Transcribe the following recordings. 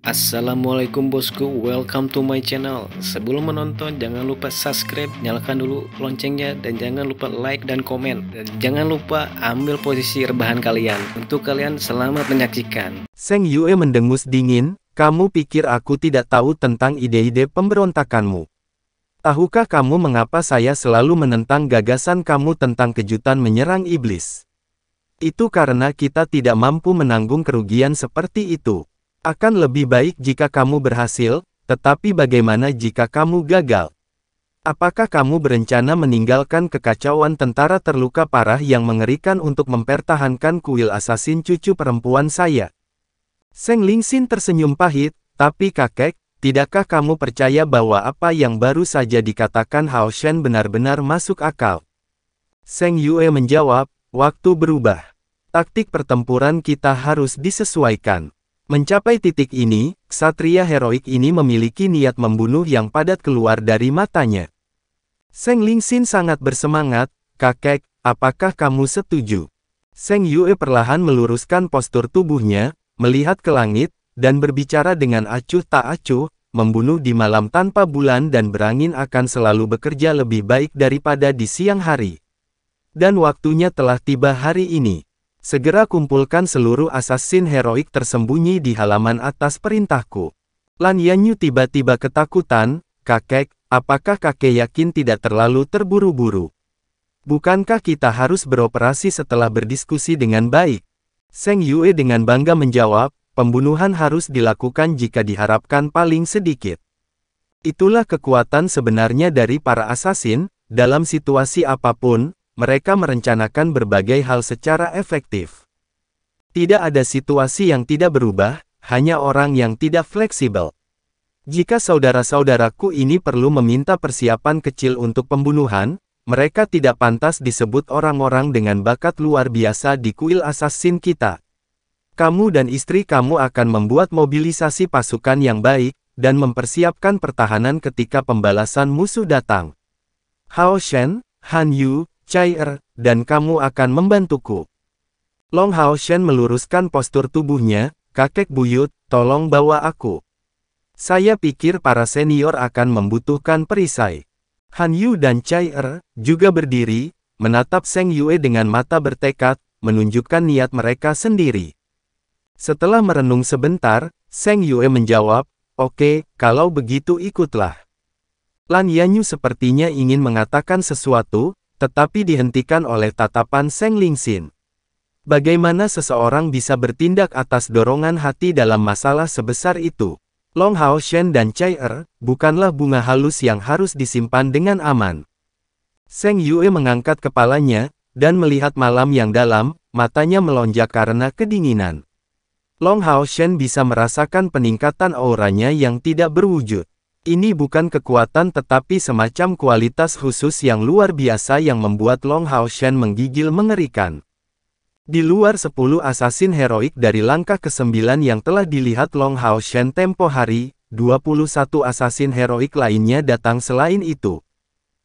Assalamualaikum bosku, welcome to my channel. Sebelum menonton jangan lupa subscribe, nyalakan dulu loncengnya, dan jangan lupa like dan komen. Dan jangan lupa ambil posisi rebahan kalian. Untuk kalian selamat menyaksikan. Seng Yue mendengus dingin, kamu pikir aku tidak tahu tentang ide-ide pemberontakanmu? Tahukah kamu mengapa saya selalu menentang gagasan kamu tentang kejutan menyerang iblis? Itu karena kita tidak mampu menanggung kerugian seperti itu. Akan lebih baik jika kamu berhasil, tetapi bagaimana jika kamu gagal? Apakah kamu berencana meninggalkan kekacauan tentara terluka parah yang mengerikan untuk mempertahankan kuil asasin cucu perempuan saya? Seng Lingxin tersenyum pahit, tapi kakek, tidakkah kamu percaya bahwa apa yang baru saja dikatakan Hao Shen benar-benar masuk akal? Seng Yue menjawab, waktu berubah. Taktik pertempuran kita harus disesuaikan. Mencapai titik ini, ksatria heroik ini memiliki niat membunuh yang padat keluar dari matanya. Seng Lingxin sangat bersemangat, kakek, apakah kamu setuju? Seng Yue perlahan meluruskan postur tubuhnya, melihat ke langit, dan berbicara dengan acuh tak acuh, membunuh di malam tanpa bulan dan berangin akan selalu bekerja lebih baik daripada di siang hari. Dan waktunya telah tiba hari ini. Segera kumpulkan seluruh assassin heroik tersembunyi di halaman atas perintahku. Lan Yanyu tiba-tiba ketakutan, kakek, apakah kakek yakin tidak terlalu terburu-buru? Bukankah kita harus beroperasi setelah berdiskusi dengan baik? Seng Yue dengan bangga menjawab, pembunuhan harus dilakukan jika diharapkan paling sedikit. Itulah kekuatan sebenarnya dari para assassin, dalam situasi apapun, mereka merencanakan berbagai hal secara efektif. Tidak ada situasi yang tidak berubah, hanya orang yang tidak fleksibel. Jika saudara-saudaraku ini perlu meminta persiapan kecil untuk pembunuhan, mereka tidak pantas disebut orang-orang dengan bakat luar biasa di kuil assassin kita. Kamu dan istri kamu akan membuat mobilisasi pasukan yang baik, dan mempersiapkan pertahanan ketika pembalasan musuh datang. Hao Shen, Han Yu, Cai dan kamu akan membantuku. Long Hao Shen meluruskan postur tubuhnya, kakek buyut, tolong bawa aku. Saya pikir para senior akan membutuhkan perisai. Han Yu dan Cai juga berdiri, menatap Seng Yue dengan mata bertekad, menunjukkan niat mereka sendiri. Setelah merenung sebentar, Seng Yue menjawab, oke, kalau begitu ikutlah. Lan Yanyu sepertinya ingin mengatakan sesuatu, tetapi dihentikan oleh tatapan Seng Lingxin. Bagaimana seseorang bisa bertindak atas dorongan hati dalam masalah sebesar itu? Long Hao Shen dan Cai bukanlah bunga halus yang harus disimpan dengan aman. Seng Yue mengangkat kepalanya, dan melihat malam yang dalam, matanya melonjak karena kedinginan. Long Hao Shen bisa merasakan peningkatan auranya yang tidak berwujud. Ini bukan kekuatan tetapi semacam kualitas khusus yang luar biasa yang membuat Long Hao Shen menggigil mengerikan. Di luar 10 assassin heroik dari langkah ke-9 yang telah dilihat Long Hao Shen tempo hari, 21 assassin heroik lainnya datang selain itu.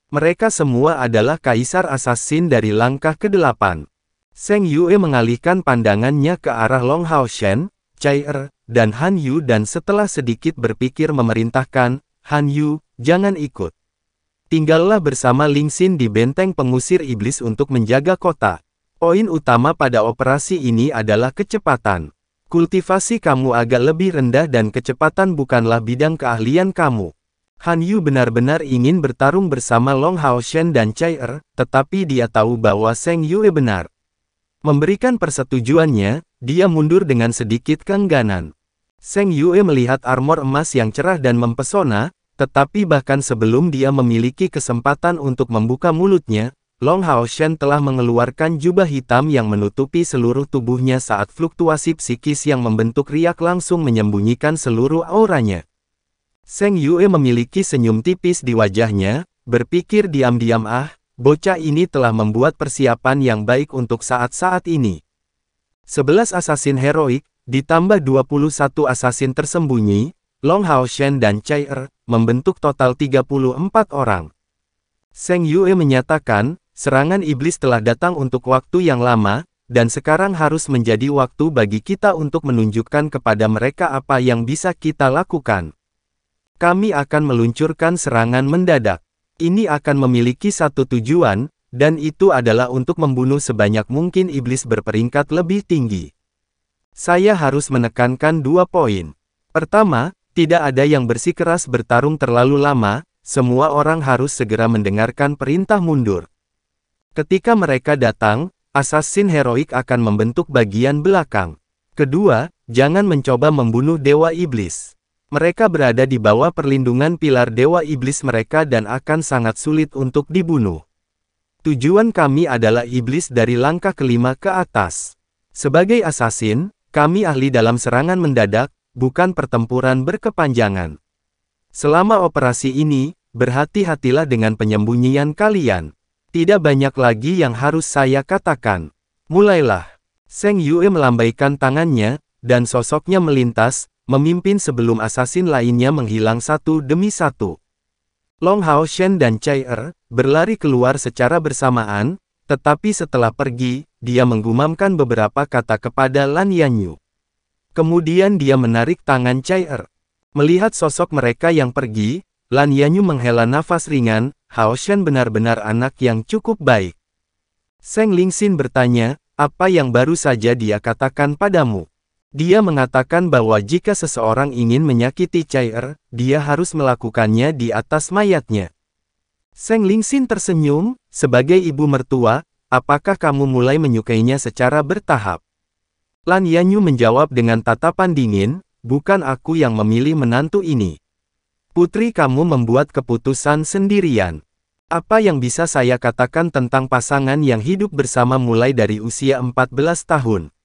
Mereka semua adalah kaisar assassin dari langkah ke-8. Seng Yue mengalihkan pandangannya ke arah Long Hao Shen, Cai dan Han Yu dan setelah sedikit berpikir memerintahkan, Han Yu, jangan ikut. Tinggallah bersama Lingxin di benteng pengusir iblis untuk menjaga kota. Poin utama pada operasi ini adalah kecepatan. Kultivasi kamu agak lebih rendah dan kecepatan bukanlah bidang keahlian kamu. Han Yu benar-benar ingin bertarung bersama Long Hao Shen dan Cai tetapi dia tahu bahwa Seng Yue benar. Memberikan persetujuannya, dia mundur dengan sedikit keengganan. Seng Yue melihat armor emas yang cerah dan mempesona, tetapi bahkan sebelum dia memiliki kesempatan untuk membuka mulutnya, Long Hao Shen telah mengeluarkan jubah hitam yang menutupi seluruh tubuhnya saat fluktuasi psikis yang membentuk riak langsung menyembunyikan seluruh auranya. Seng Yue memiliki senyum tipis di wajahnya, berpikir diam-diam bocah ini telah membuat persiapan yang baik untuk saat-saat ini. 11 assassin heroik, ditambah 21 assassin tersembunyi, Long Hao Shen dan Cai membentuk total 34 orang. Seng Yue menyatakan, serangan iblis telah datang untuk waktu yang lama, dan sekarang harus menjadi waktu bagi kita untuk menunjukkan kepada mereka apa yang bisa kita lakukan. Kami akan meluncurkan serangan mendadak. Ini akan memiliki satu tujuan, dan itu adalah untuk membunuh sebanyak mungkin iblis berperingkat lebih tinggi. Saya harus menekankan 2 poin. Pertama, tidak ada yang bersikeras bertarung terlalu lama, semua orang harus segera mendengarkan perintah mundur. Ketika mereka datang, assassin heroik akan membentuk bagian belakang. Kedua, jangan mencoba membunuh dewa iblis. Mereka berada di bawah perlindungan pilar dewa iblis mereka dan akan sangat sulit untuk dibunuh. Tujuan kami adalah iblis dari langkah kelima ke atas. Sebagai assassin, kami ahli dalam serangan mendadak, bukan pertempuran berkepanjangan. Selama operasi ini, berhati-hatilah dengan penyembunyian kalian. Tidak banyak lagi yang harus saya katakan. Mulailah. Zheng Yue melambaikan tangannya, dan sosoknya melintas, memimpin sebelum assassin lainnya menghilang satu demi satu. Long Haoshen dan Cai Er berlari keluar secara bersamaan, tetapi setelah pergi, dia menggumamkan beberapa kata kepada Lan Yanyu. Kemudian dia menarik tangan Cai Er. Melihat sosok mereka yang pergi, Lan Yanyu menghela nafas ringan. Haoshen benar-benar anak yang cukup baik. Zheng Lingxin bertanya, apa yang baru saja dia katakan padamu? Dia mengatakan bahwa jika seseorang ingin menyakiti Cai Er, dia harus melakukannya di atas mayatnya. Zheng Lingxin tersenyum, sebagai ibu mertua, apakah kamu mulai menyukainya secara bertahap? Lan Yanyu menjawab dengan tatapan dingin, bukan aku yang memilih menantu ini. Putri kamu membuat keputusan sendirian. Apa yang bisa saya katakan tentang pasangan yang hidup bersama mulai dari usia 14 tahun?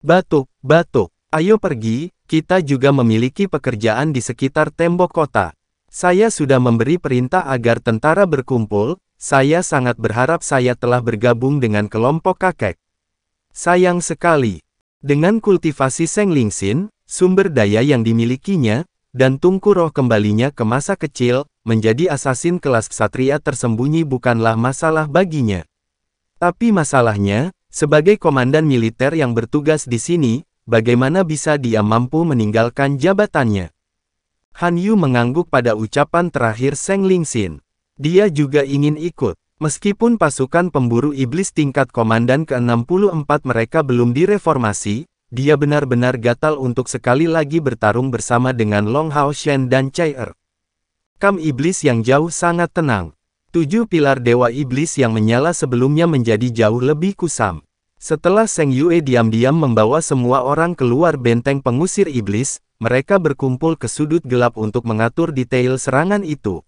Batuk, ayo pergi, kita juga memiliki pekerjaan di sekitar tembok kota. Saya sudah memberi perintah agar tentara berkumpul, saya sangat berharap saya telah bergabung dengan kelompok kakek. Sayang sekali. Dengan kultivasi Zheng Lingxin, sumber daya yang dimilikinya, dan tungku roh kembalinya ke masa kecil, menjadi assassin kelas ksatria tersembunyi bukanlah masalah baginya. Tapi masalahnya, sebagai komandan militer yang bertugas di sini, bagaimana bisa dia mampu meninggalkan jabatannya? Han Yu mengangguk pada ucapan terakhir Zheng Lingxin. Dia juga ingin ikut. Meskipun pasukan pemburu iblis tingkat komandan ke-64 mereka belum direformasi, dia benar-benar gatal untuk sekali lagi bertarung bersama dengan Long Haoshen dan Cai Er. Kam iblis yang jauh sangat tenang. 7 pilar dewa iblis yang menyala sebelumnya menjadi jauh lebih kusam. Setelah Zheng Yue diam-diam membawa semua orang keluar benteng pengusir iblis, mereka berkumpul ke sudut gelap untuk mengatur detail serangan itu.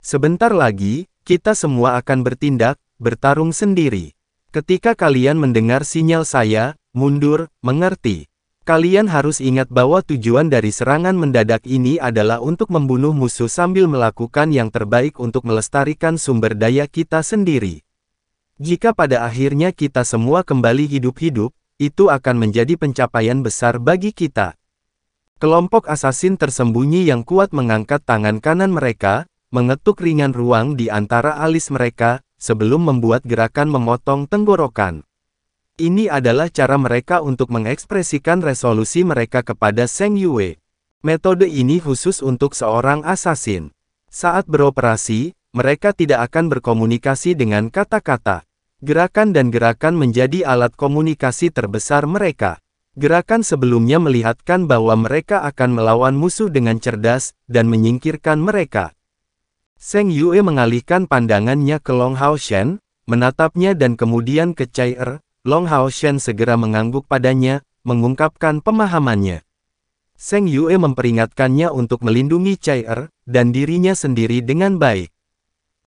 Sebentar lagi, kita semua akan bertindak, bertarung sendiri. Ketika kalian mendengar sinyal saya, mundur, mengerti. Kalian harus ingat bahwa tujuan dari serangan mendadak ini adalah untuk membunuh musuh sambil melakukan yang terbaik untuk melestarikan sumber daya kita sendiri. Jika pada akhirnya kita semua kembali hidup-hidup, itu akan menjadi pencapaian besar bagi kita. Kelompok assassin tersembunyi yang kuat mengangkat tangan kanan mereka, mengetuk ringan ruang di antara alis mereka, sebelum membuat gerakan memotong tenggorokan. Ini adalah cara mereka untuk mengekspresikan resolusi mereka kepada Zheng Yue. Metode ini khusus untuk seorang assassin. Saat beroperasi, mereka tidak akan berkomunikasi dengan kata-kata. Gerakan dan gerakan menjadi alat komunikasi terbesar mereka. Gerakan sebelumnya melihatkan bahwa mereka akan melawan musuh dengan cerdas, dan menyingkirkan mereka. Zheng Yue mengalihkan pandangannya ke Long Haoshen, menatapnya dan kemudian ke Cai Er. Long Haoshen segera mengangguk padanya, mengungkapkan pemahamannya. Zheng Yue memperingatkannya untuk melindungi Cai Er, dan dirinya sendiri dengan baik.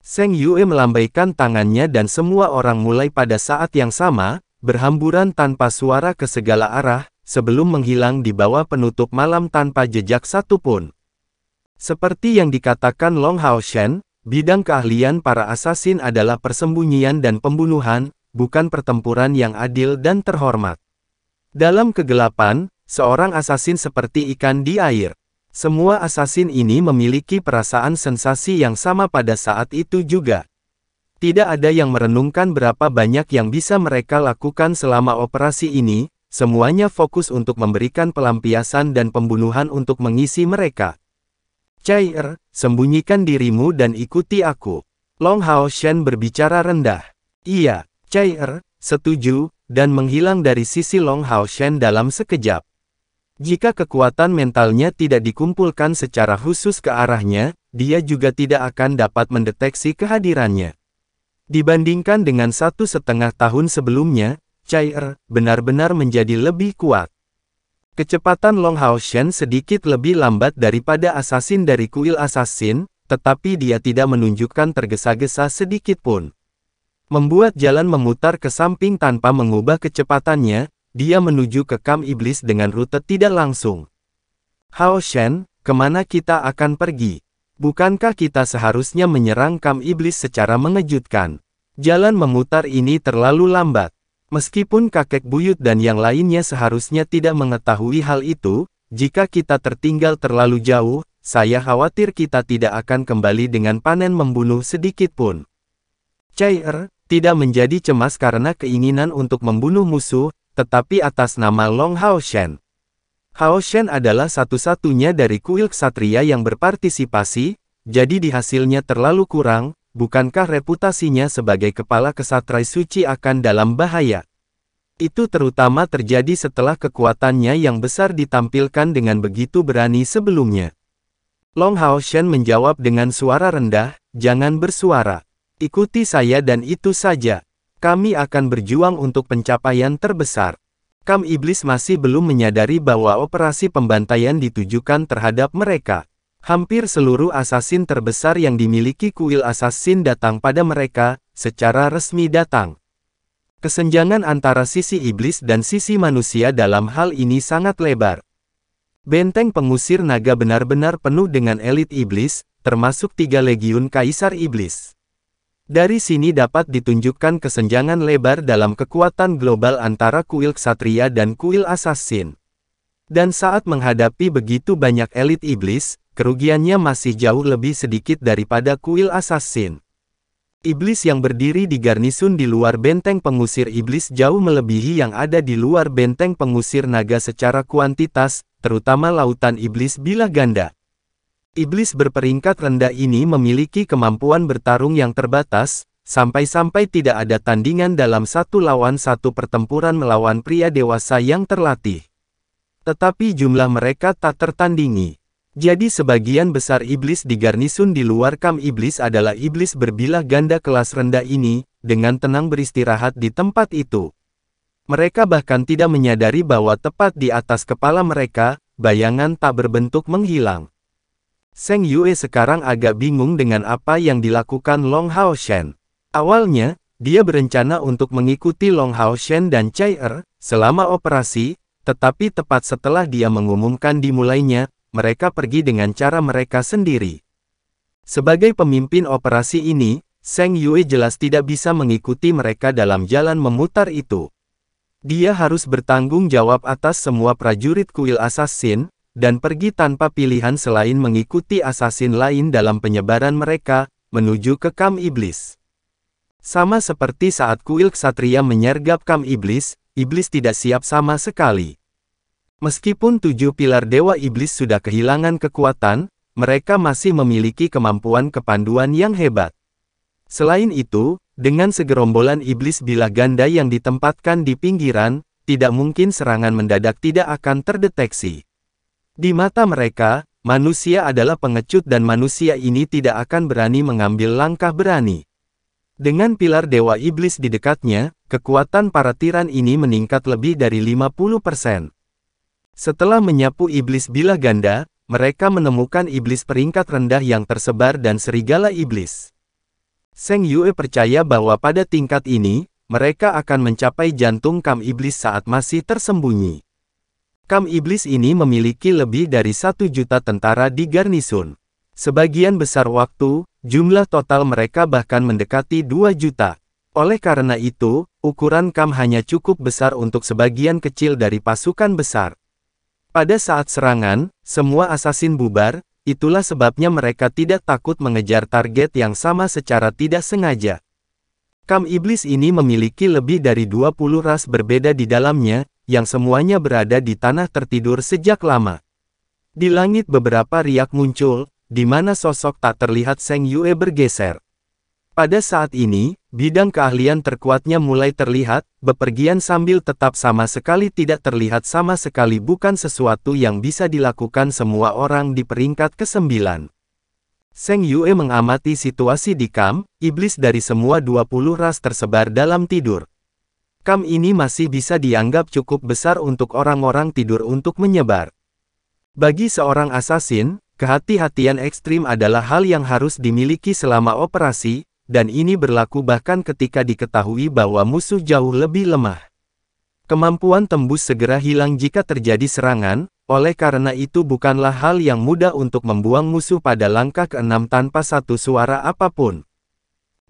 Zheng Yue melambaikan tangannya dan semua orang mulai pada saat yang sama, berhamburan tanpa suara ke segala arah, sebelum menghilang di bawah penutup malam tanpa jejak satupun. Seperti yang dikatakan Long Haoshen, bidang keahlian para assassin adalah persembunyian dan pembunuhan, bukan pertempuran yang adil dan terhormat. Dalam kegelapan, seorang assassin seperti ikan di air. Semua assassin ini memiliki perasaan sensasi yang sama pada saat itu juga. Tidak ada yang merenungkan berapa banyak yang bisa mereka lakukan selama operasi ini, semuanya fokus untuk memberikan pelampiasan dan pembunuhan untuk mengisi mereka. Chai-er, sembunyikan dirimu dan ikuti aku. Long Hao Shen berbicara rendah. Iya, Chai-er, setuju, dan menghilang dari sisi Long Hao Shen dalam sekejap. Jika kekuatan mentalnya tidak dikumpulkan secara khusus ke arahnya, dia juga tidak akan dapat mendeteksi kehadirannya. Dibandingkan dengan 1,5 tahun sebelumnya, Chai-er benar-benar menjadi lebih kuat. Kecepatan Long Hao Shen sedikit lebih lambat daripada assassin dari kuil assassin, tetapi dia tidak menunjukkan tergesa-gesa sedikit pun. Membuat jalan memutar ke samping tanpa mengubah kecepatannya, dia menuju ke kamp iblis dengan rute tidak langsung. Hao Shen, kemana kita akan pergi? Bukankah kita seharusnya menyerang kamp iblis secara mengejutkan? Jalan memutar ini terlalu lambat. Meskipun kakek buyut dan yang lainnya seharusnya tidak mengetahui hal itu, jika kita tertinggal terlalu jauh, saya khawatir kita tidak akan kembali dengan panen membunuh sedikit pun. Chai-er tidak menjadi cemas karena keinginan untuk membunuh musuh, tetapi atas nama Long Hao Shen. Hao Shen adalah satu-satunya dari kuil ksatria yang berpartisipasi, jadi di hasilnya terlalu kurang. Bukankah reputasinya sebagai kepala kesatria suci akan dalam bahaya? Itu terutama terjadi setelah kekuatannya yang besar ditampilkan dengan begitu berani sebelumnya. Long Hao Shen menjawab dengan suara rendah, "Jangan bersuara. Ikuti saya dan itu saja. Kami akan berjuang untuk pencapaian terbesar." Kamp iblis masih belum menyadari bahwa operasi pembantaian ditujukan terhadap mereka. Hampir seluruh assassin terbesar yang dimiliki kuil assassin datang pada mereka, secara resmi datang. Kesenjangan antara sisi iblis dan sisi manusia dalam hal ini sangat lebar. Benteng pengusir naga benar-benar penuh dengan elit iblis, termasuk 3 legiun kaisar iblis. Dari sini dapat ditunjukkan kesenjangan lebar dalam kekuatan global antara kuil ksatria dan kuil assassin. Dan saat menghadapi begitu banyak elit iblis, kerugiannya masih jauh lebih sedikit daripada kuil assassin. Iblis yang berdiri di garnisun di luar benteng pengusir iblis jauh melebihi yang ada di luar benteng pengusir naga secara kuantitas, terutama lautan iblis bilah ganda. Iblis berperingkat rendah ini memiliki kemampuan bertarung yang terbatas, sampai-sampai tidak ada tandingan dalam 1 lawan 1 pertempuran melawan pria dewasa yang terlatih. Tetapi jumlah mereka tak tertandingi. Jadi sebagian besar iblis di garnisun di luar kamp iblis adalah iblis berbilah ganda kelas rendah ini, dengan tenang beristirahat di tempat itu. Mereka bahkan tidak menyadari bahwa tepat di atas kepala mereka, bayangan tak berbentuk menghilang. Zheng Yue sekarang agak bingung dengan apa yang dilakukan Long Hao Shen. Awalnya, dia berencana untuk mengikuti Long Hao Shen dan Chai-er selama operasi, tetapi tepat setelah dia mengumumkan dimulainya, mereka pergi dengan cara mereka sendiri. Sebagai pemimpin operasi ini, Zheng Yue jelas tidak bisa mengikuti mereka dalam jalan memutar itu. Dia harus bertanggung jawab atas semua prajurit kuil assassin, dan pergi tanpa pilihan selain mengikuti assassin lain dalam penyebaran mereka, menuju ke kamp iblis. Sama seperti saat kuil ksatria menyergap kamp iblis, iblis tidak siap sama sekali. Meskipun 7 pilar dewa iblis sudah kehilangan kekuatan, mereka masih memiliki kemampuan kepanduan yang hebat. Selain itu, dengan segerombolan iblis bilah ganda yang ditempatkan di pinggiran, tidak mungkin serangan mendadak tidak akan terdeteksi. Di mata mereka, manusia adalah pengecut dan manusia ini tidak akan berani mengambil langkah berani. Dengan pilar dewa iblis di dekatnya, kekuatan para tiran ini meningkat lebih dari 50%. Setelah menyapu iblis bilah ganda, mereka menemukan iblis peringkat rendah yang tersebar dan serigala iblis. Zheng Yue percaya bahwa pada tingkat ini, mereka akan mencapai jantung kamp iblis saat masih tersembunyi. Kamp iblis ini memiliki lebih dari 1 juta tentara di garnisun. Sebagian besar waktu, jumlah total mereka bahkan mendekati 2 juta. Oleh karena itu, ukuran kamp hanya cukup besar untuk sebagian kecil dari pasukan besar. Pada saat serangan, semua assassin bubar, itulah sebabnya mereka tidak takut mengejar target yang sama secara tidak sengaja. Kamp iblis ini memiliki lebih dari 20 ras berbeda di dalamnya, yang semuanya berada di tanah tertidur sejak lama. Di langit beberapa riak muncul, di mana sosok tak terlihat Zheng Yue bergeser. Pada saat ini, bidang keahlian terkuatnya mulai terlihat, bepergian sambil tetap sama sekali tidak terlihat sama sekali bukan sesuatu yang bisa dilakukan semua orang di peringkat ke-9. Zheng Yue mengamati situasi di kamp iblis dari semua 20 ras tersebar dalam tidur. Kamp ini masih bisa dianggap cukup besar untuk orang-orang tidur untuk menyebar. Bagi seorang assassin, kehati-hatian ekstrim adalah hal yang harus dimiliki selama operasi, dan ini berlaku bahkan ketika diketahui bahwa musuh jauh lebih lemah. Kemampuan tembus segera hilang jika terjadi serangan, oleh karena itu bukanlah hal yang mudah untuk membuang musuh pada langkah ke-6 tanpa satu suara apapun.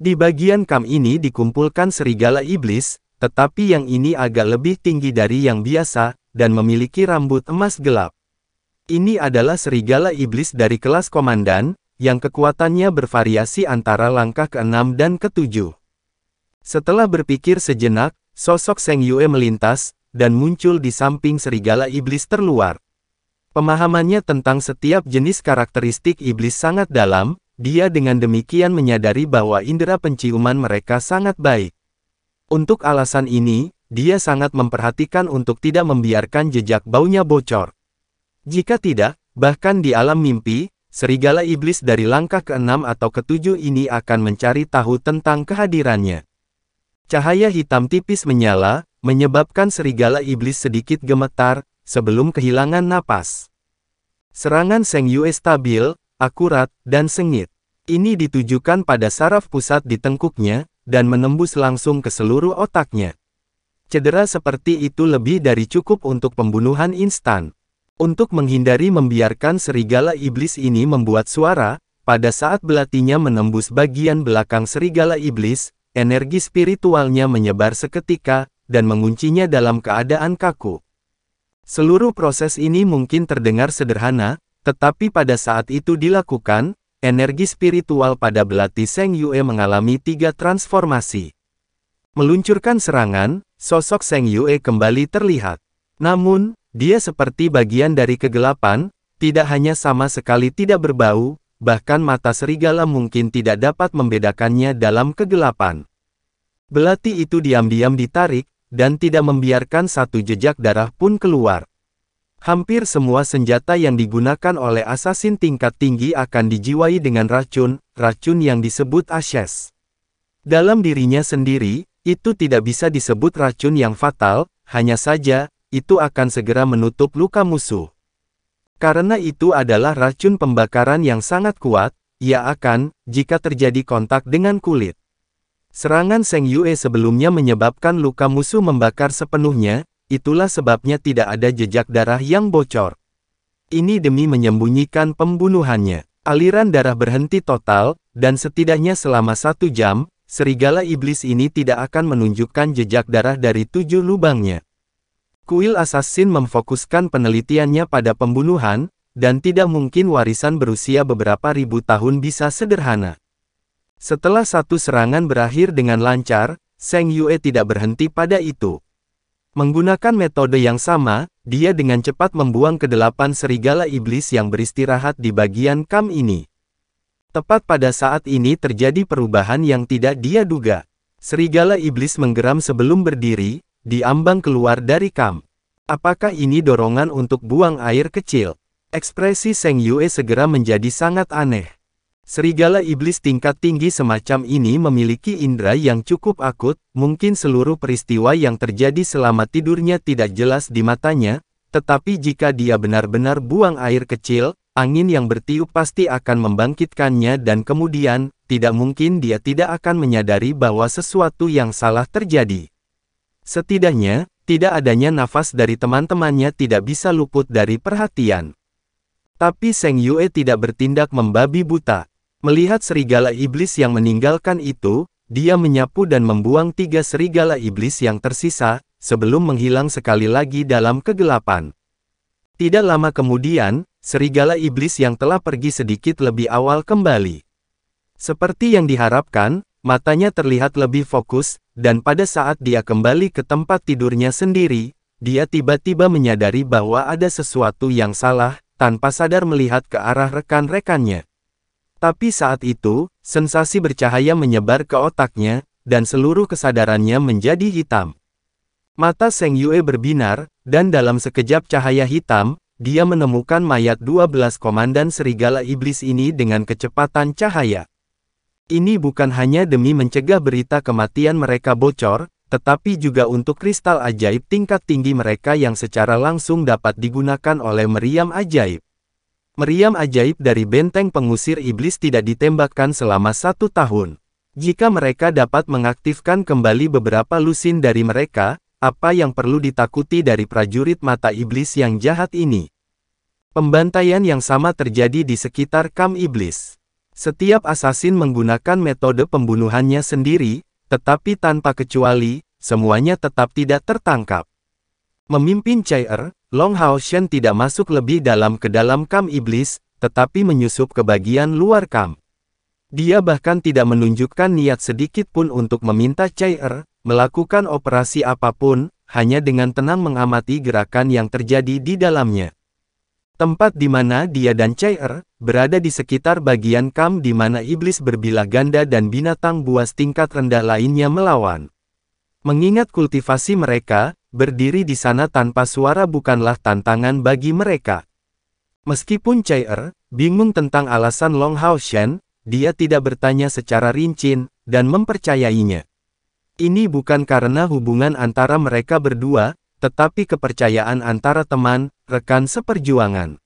Di bagian kamp ini dikumpulkan serigala iblis, tetapi yang ini agak lebih tinggi dari yang biasa, dan memiliki rambut emas gelap. Ini adalah serigala iblis dari kelas komandan, yang kekuatannya bervariasi antara langkah ke-6 dan ke-7. Setelah berpikir sejenak, sosok Zheng Yue melintas, dan muncul di samping serigala iblis terluar. Pemahamannya tentang setiap jenis karakteristik iblis sangat dalam, dia dengan demikian menyadari bahwa indera penciuman mereka sangat baik. Untuk alasan ini, dia sangat memperhatikan untuk tidak membiarkan jejak baunya bocor. Jika tidak, bahkan di alam mimpi, serigala iblis dari langkah ke-6 atau ke-7 ini akan mencari tahu tentang kehadirannya. Cahaya hitam tipis menyala, menyebabkan serigala iblis sedikit gemetar, sebelum kehilangan napas. Serangan Zheng Yue stabil, akurat, dan sengit. Ini ditujukan pada saraf pusat di tengkuknya, dan menembus langsung ke seluruh otaknya. Cedera seperti itu lebih dari cukup untuk pembunuhan instan. Untuk menghindari membiarkan serigala iblis ini membuat suara, pada saat belatinya menembus bagian belakang serigala iblis, energi spiritualnya menyebar seketika, dan menguncinya dalam keadaan kaku. Seluruh proses ini mungkin terdengar sederhana, tetapi pada saat itu dilakukan, energi spiritual pada belati Zheng Yue mengalami 3 transformasi. Meluncurkan serangan, sosok Zheng Yue kembali terlihat. Namun, dia seperti bagian dari kegelapan, tidak hanya sama sekali tidak berbau, bahkan mata serigala mungkin tidak dapat membedakannya dalam kegelapan. Belati itu diam-diam ditarik, dan tidak membiarkan satu jejak darah pun keluar. Hampir semua senjata yang digunakan oleh assassin tingkat tinggi akan dijiwai dengan racun yang disebut ashes. Dalam dirinya sendiri, itu tidak bisa disebut racun yang fatal, hanya saja, itu akan segera menutup luka musuh. Karena itu adalah racun pembakaran yang sangat kuat, ia akan, jika terjadi kontak dengan kulit. Serangan Zheng Yue sebelumnya menyebabkan luka musuh membakar sepenuhnya, itulah sebabnya tidak ada jejak darah yang bocor. Ini demi menyembunyikan pembunuhannya. Aliran darah berhenti total, dan setidaknya selama 1 jam, serigala iblis ini tidak akan menunjukkan jejak darah dari 7 lubangnya. Kuil Assassin memfokuskan penelitiannya pada pembunuhan, dan tidak mungkin warisan berusia beberapa ribu tahun bisa sederhana. Setelah satu serangan berakhir dengan lancar, Zheng Yue tidak berhenti pada itu. Menggunakan metode yang sama, dia dengan cepat membuang ke-8 serigala iblis yang beristirahat di bagian kamp ini. Tepat pada saat ini terjadi perubahan yang tidak dia duga. Serigala iblis menggeram sebelum berdiri, diambang keluar dari kamp. Apakah ini dorongan untuk buang air kecil? Ekspresi Zheng Yue segera menjadi sangat aneh. Serigala iblis tingkat tinggi semacam ini memiliki indera yang cukup akut, mungkin seluruh peristiwa yang terjadi selama tidurnya tidak jelas di matanya, tetapi jika dia benar-benar buang air kecil, angin yang bertiup pasti akan membangkitkannya dan kemudian, tidak mungkin dia tidak akan menyadari bahwa sesuatu yang salah terjadi. Setidaknya, tidak adanya nafas dari teman-temannya tidak bisa luput dari perhatian. Tapi Zheng Yue tidak bertindak membabi buta. Melihat serigala iblis yang meninggalkan itu, dia menyapu dan membuang 3 serigala iblis yang tersisa, sebelum menghilang sekali lagi dalam kegelapan. Tidak lama kemudian, serigala iblis yang telah pergi sedikit lebih awal kembali. Seperti yang diharapkan, matanya terlihat lebih fokus, dan pada saat dia kembali ke tempat tidurnya sendiri, dia tiba-tiba menyadari bahwa ada sesuatu yang salah, tanpa sadar melihat ke arah rekan-rekannya. Tapi saat itu, sensasi bercahaya menyebar ke otaknya, dan seluruh kesadarannya menjadi hitam. Mata Seng Yue berbinar, dan dalam sekejap cahaya hitam, dia menemukan mayat 12 komandan serigala iblis ini dengan kecepatan cahaya. Ini bukan hanya demi mencegah berita kematian mereka bocor, tetapi juga untuk kristal ajaib tingkat tinggi mereka yang secara langsung dapat digunakan oleh meriam ajaib. Meriam ajaib dari benteng pengusir iblis tidak ditembakkan selama 1 tahun. Jika mereka dapat mengaktifkan kembali beberapa lusin dari mereka, apa yang perlu ditakuti dari prajurit mata iblis yang jahat ini? Pembantaian yang sama terjadi di sekitar kamp iblis. Setiap asasin menggunakan metode pembunuhannya sendiri, tetapi tanpa kecuali, semuanya tetap tidak tertangkap. Memimpin Chair, Long Hao Shen tidak masuk lebih dalam ke dalam kamp iblis, tetapi menyusup ke bagian luar kamp. Dia bahkan tidak menunjukkan niat sedikit pun untuk meminta Chair melakukan operasi apapun, hanya dengan tenang mengamati gerakan yang terjadi di dalamnya. Tempat di mana dia dan Chair berada di sekitar bagian kamp di mana iblis berbilah ganda dan binatang buas tingkat rendah lainnya melawan. Mengingat kultivasi mereka, berdiri di sana tanpa suara bukanlah tantangan bagi mereka. Meskipun Chair bingung tentang alasan Long Hao Shen, dia tidak bertanya secara rinci, dan mempercayainya. Ini bukan karena hubungan antara mereka berdua, tetapi kepercayaan antara teman, rekan seperjuangan.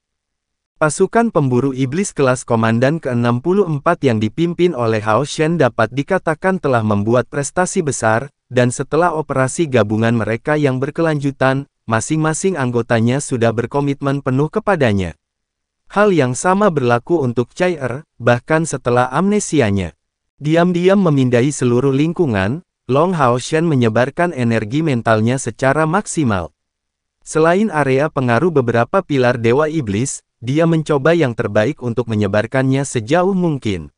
Pasukan pemburu iblis kelas komandan ke-64 yang dipimpin oleh Hao Shen dapat dikatakan telah membuat prestasi besar, dan setelah operasi gabungan mereka yang berkelanjutan, masing-masing anggotanya sudah berkomitmen penuh kepadanya. Hal yang sama berlaku untuk Chair, bahkan setelah amnesianya. Diam-diam memindai seluruh lingkungan, Long Hao Shen menyebarkan energi mentalnya secara maksimal. Selain area pengaruh beberapa pilar Dewa Iblis, dia mencoba yang terbaik untuk menyebarkannya sejauh mungkin.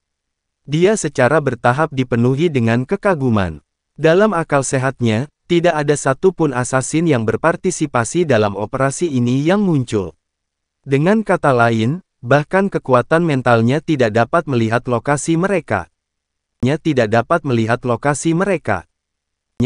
Dia secara bertahap dipenuhi dengan kekaguman. Dalam akal sehatnya, tidak ada satupun asasin yang berpartisipasi dalam operasi ini yang muncul. Dengan kata lain, bahkan kekuatan mentalnya tidak dapat melihat lokasi mereka. Tidak dapat melihat lokasi mereka.